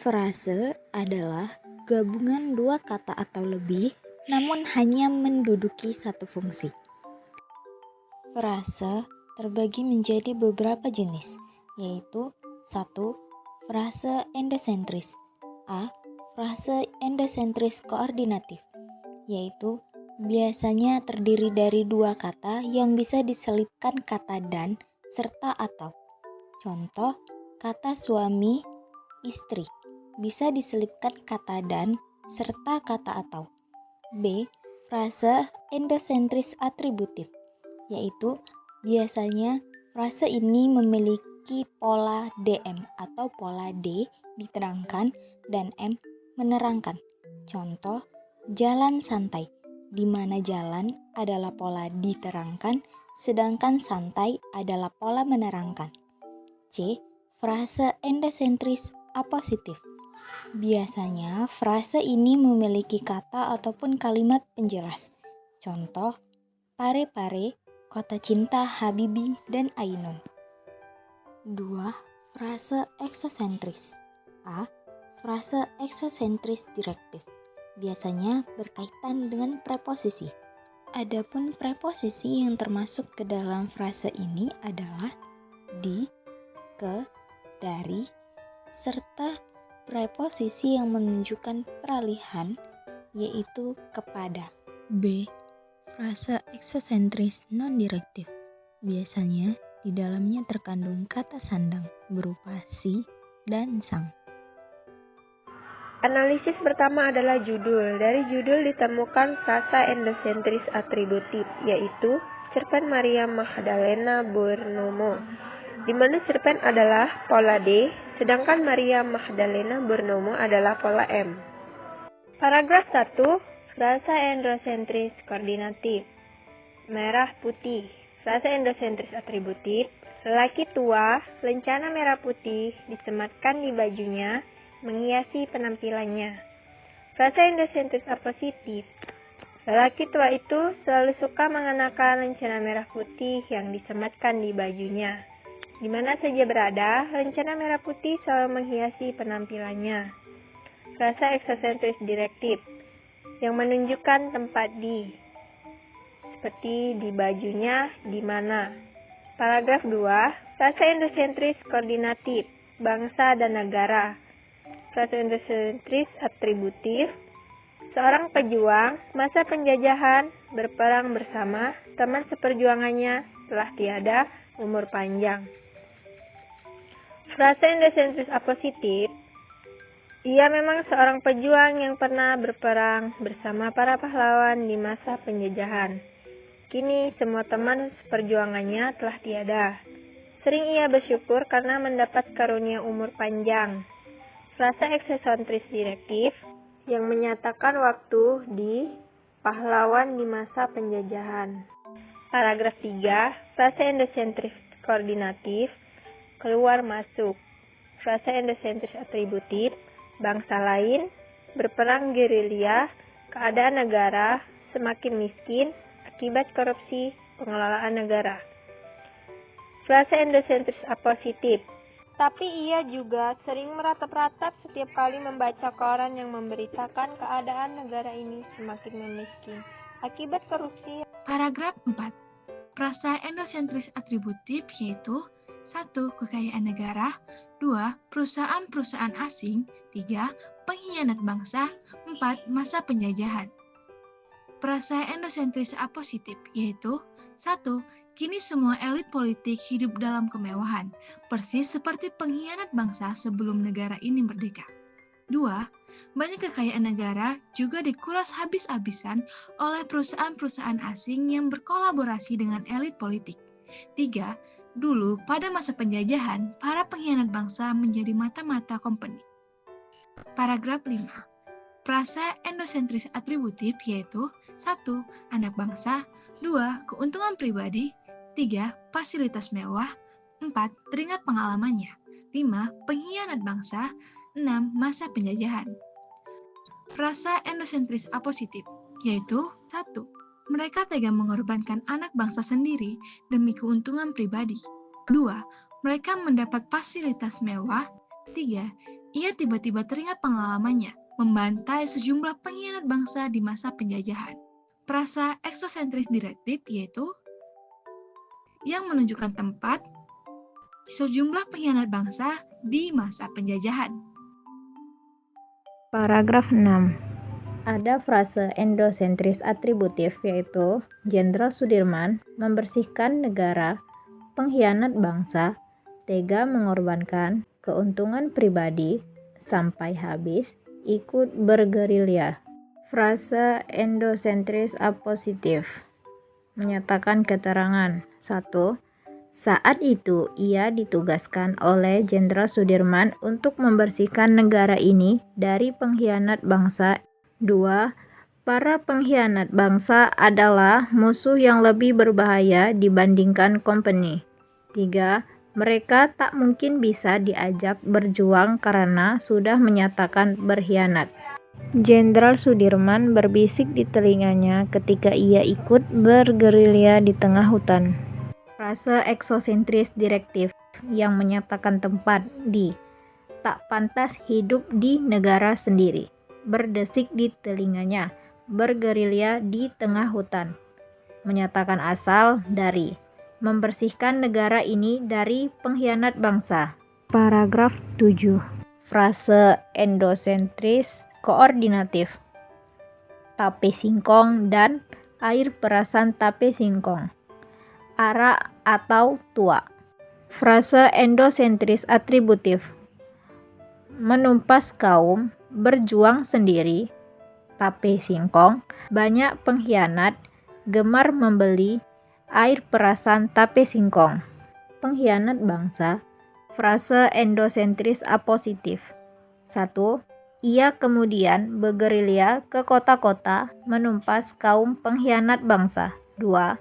Frase adalah gabungan dua kata atau lebih, namun hanya menduduki satu fungsi. Frase terbagi menjadi beberapa jenis, yaitu 1. Frase endosentris. A. Frase endosentris koordinatif, yaitu biasanya terdiri dari dua kata yang bisa diselipkan kata dan serta atau. Contoh, kata suami, istri bisa diselipkan kata dan serta kata atau. B. Frase endosentris atributif, yaitu biasanya frase ini memiliki pola DM atau pola D diterangkan dan M menerangkan. Contoh, jalan santai, di mana jalan adalah pola diterangkan, sedangkan santai adalah pola menerangkan. C. Frase endosentris apositif. Biasanya frase ini memiliki kata ataupun kalimat penjelas. Contoh, pare-pare, kota cinta Habibie dan Ainun. 2. Frase eksosentris. A. Frase eksosentris direktif. Biasanya berkaitan dengan preposisi. Adapun preposisi yang termasuk ke dalam frase ini adalah di, ke, dari, serta preposisi yang menunjukkan peralihan, yaitu kepada. B. Frase eksosentris non-direktif. Biasanya di dalamnya terkandung kata sandang berupa si dan sang. Analisis pertama adalah judul. Dari judul ditemukan frasa endosentris atributif, yaitu cerpen Maria Magdalena Bournomo, di mana cerpen adalah pola D, sedangkan Maria Magdalena Bournomo adalah pola M. Paragraf 1, frasa endosentris koordinatif. Merah putih, frasa endosentris atributif. Lelaki tua, lencana merah putih, disematkan di bajunya, menghiasi penampilannya. Frasa endosentris apositif. Lelaki tua itu selalu suka mengenakan lencana merah putih yang disematkan di bajunya. Di mana saja berada, lencana merah putih selalu menghiasi penampilannya. Frasa eksosentris direktif, yang menunjukkan tempat di, seperti di bajunya, di mana. Paragraf 2, frasa endosentris koordinatif, bangsa dan negara. Frasa endosentris atributif, seorang pejuang, masa penjajahan, berperang bersama, teman seperjuangannya, telah tiada, umur panjang. Frasa endosentris apositif, ia memang seorang pejuang yang pernah berperang bersama para pahlawan di masa penjajahan. Kini semua teman seperjuangannya telah tiada. Sering ia bersyukur karena mendapat karunia umur panjang. Frasa eksosentris direktif, yang menyatakan waktu di pahlawan di masa penjajahan. Paragraf 3, frasa endosentris koordinatif, keluar masuk. Frasa endosentris atributif, bangsa lain, berperang gerilya, keadaan negara, semakin miskin, akibat korupsi, pengelolaan negara. Frasa endosentris apositif, tapi ia juga sering meratap-ratap setiap kali membaca koran yang memberitakan keadaan negara ini semakin miskin akibat korupsi. Paragraf 4. Frasa endosentris atributif yaitu 1. Kekayaan negara, 2. Perusahaan-perusahaan asing, 3. Pengkhianat bangsa, 4. Masa penjajahan. Frasa endosentris apositif yaitu 1. Kini semua elit politik hidup dalam kemewahan, persis seperti pengkhianat bangsa sebelum negara ini merdeka. 2. Banyak kekayaan negara juga dikuras habis-habisan oleh perusahaan-perusahaan asing yang berkolaborasi dengan elit politik. 3. Dulu pada masa penjajahan, para pengkhianat bangsa menjadi mata-mata company. Paragraf 5. Frasa endosentris atributif yaitu 1. Anak bangsa, 2. Keuntungan pribadi, 3. Fasilitas mewah, 4. Teringat pengalamannya, 5. Pengkhianat bangsa, 6. Masa penjajahan. Frasa endosentris apositif yaitu 1. Mereka tega mengorbankan anak bangsa sendiri demi keuntungan pribadi. 2. Mereka mendapat fasilitas mewah. 3. Ia tiba-tiba teringat pengalamannya membantai sejumlah pengkhianat bangsa di masa penjajahan. Frasa eksosentris direktif yaitu yang menunjukkan tempat sejumlah pengkhianat bangsa di masa penjajahan. Paragraf 6. Ada frase endosentris atributif yaitu Jenderal Sudirman membersihkan negara, pengkhianat bangsa, tega mengorbankan keuntungan pribadi sampai habis ikut bergerilya. Frase endosentris apositif menyatakan keterangan. 1. Saat itu ia ditugaskan oleh Jenderal Sudirman untuk membersihkan negara ini dari pengkhianat bangsa. 2. Para pengkhianat bangsa adalah musuh yang lebih berbahaya dibandingkan company. 3. Mereka tak mungkin bisa diajak berjuang karena sudah menyatakan berkhianat. Jenderal Sudirman berbisik di telinganya ketika ia ikut bergerilya di tengah hutan. Frase eksosentris direktif yang menyatakan tempat di tak pantas hidup di negara sendiri. Berdesik di telinganya, bergerilya di tengah hutan. Menyatakan asal dari membersihkan negara ini dari pengkhianat bangsa. Paragraf 7. Frase endosentris koordinatif. Tape singkong dan air perasan tape singkong. Ara atau tua. Frase endosentris atributif. Menumpas kaum, berjuang sendiri, tape singkong, banyak pengkhianat, gemar membeli, air perasan tape singkong. Pengkhianat bangsa. Frase endosentris apositif. 1. Ia kemudian bergerilya ke kota-kota menumpas kaum pengkhianat bangsa. 2.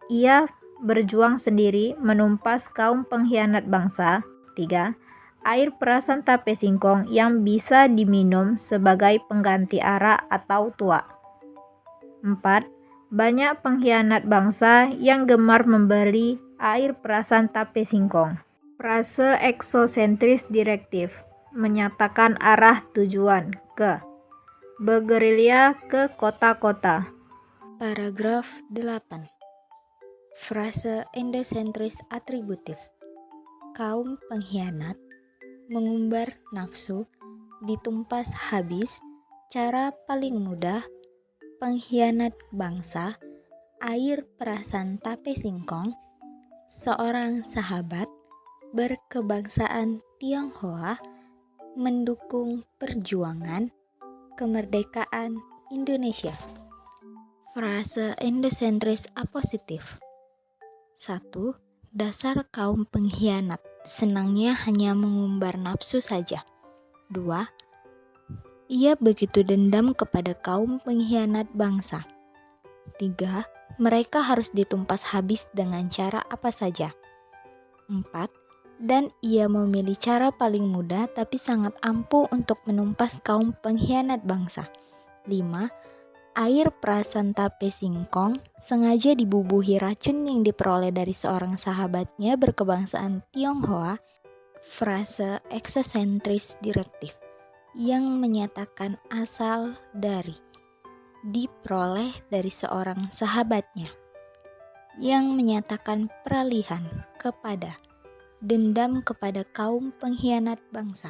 Ia berjuang sendiri menumpas kaum pengkhianat bangsa. 3. Air perasan tape singkong yang bisa diminum sebagai pengganti ara atau tua. 4. Banyak pengkhianat bangsa yang gemar membeli air perasan tape singkong. Frase eksosentris direktif menyatakan arah tujuan ke bergerilya ke kota-kota. Paragraf 8. Frase endosentris atributif. Kaum pengkhianat mengumbar nafsu, ditumpas habis, cara paling mudah, pengkhianat bangsa, air perasan tape singkong, seorang sahabat berkebangsaan Tionghoa mendukung perjuangan kemerdekaan Indonesia. Frase endosentris apositif. 1. Dasar kaum pengkhianat, senangnya hanya mengumbar nafsu saja. 2. Ia begitu dendam kepada kaum pengkhianat bangsa. 3. Mereka harus ditumpas habis dengan cara apa saja. 4. Dan ia memilih cara paling mudah tapi sangat ampuh untuk menumpas kaum pengkhianat bangsa. 5. Air perasan tape singkong sengaja dibubuhi racun yang diperoleh dari seorang sahabatnya berkebangsaan Tionghoa. Frase eksosentris direktif yang menyatakan asal dari diperoleh dari seorang sahabatnya, yang menyatakan peralihan kepada dendam kepada kaum pengkhianat bangsa.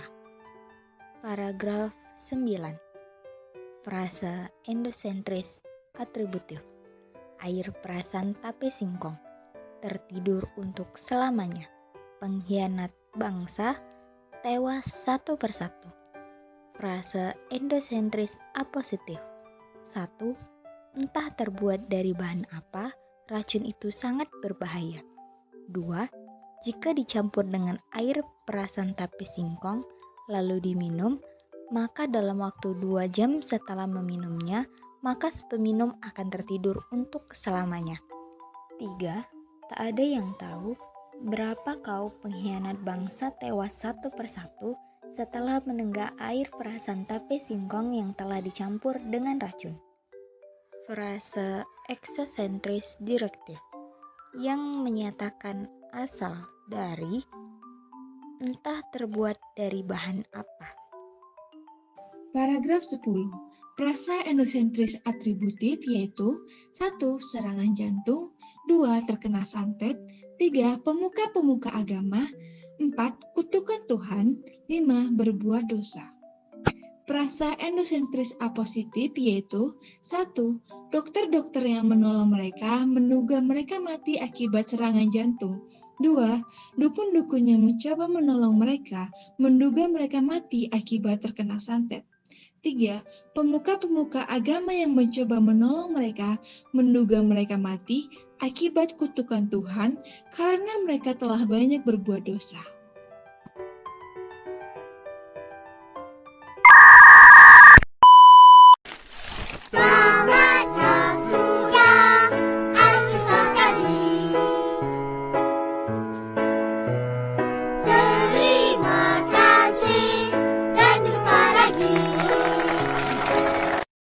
Paragraf 9. Frase endosentris atributif. Air perasan tape singkong. Tertidur untuk selamanya. Pengkhianat bangsa tewas satu persatu. Frase endosentris apositif. 1. Entah terbuat dari bahan apa, racun itu sangat berbahaya. 2. Jika dicampur dengan air perasan tape singkong lalu diminum, maka dalam waktu 2 jam setelah meminumnya, maka peminum akan tertidur untuk selamanya. 3. Tak ada yang tahu berapa kaum pengkhianat bangsa tewas satu persatu setelah menenggak air perasan tape singkong yang telah dicampur dengan racun. Frase eksosentris direktif yang menyatakan asal dari entah terbuat dari bahan apa. Paragraf 10. Prasa endosentris atributif yaitu 1. Serangan jantung, 2. Terkena santet, 3. Pemuka-pemuka agama, 4. Kutukan Tuhan, 5. Berbuat dosa. Prasa endosentris apositif yaitu 1. Dokter-dokter yang menolong mereka menduga mereka mati akibat serangan jantung. 2. Dukun-dukun yang mencoba menolong mereka menduga mereka mati akibat terkena santet. 3. Pemuka-pemuka agama yang mencoba menolong mereka menduga mereka mati akibat kutukan Tuhan karena mereka telah banyak berbuat dosa.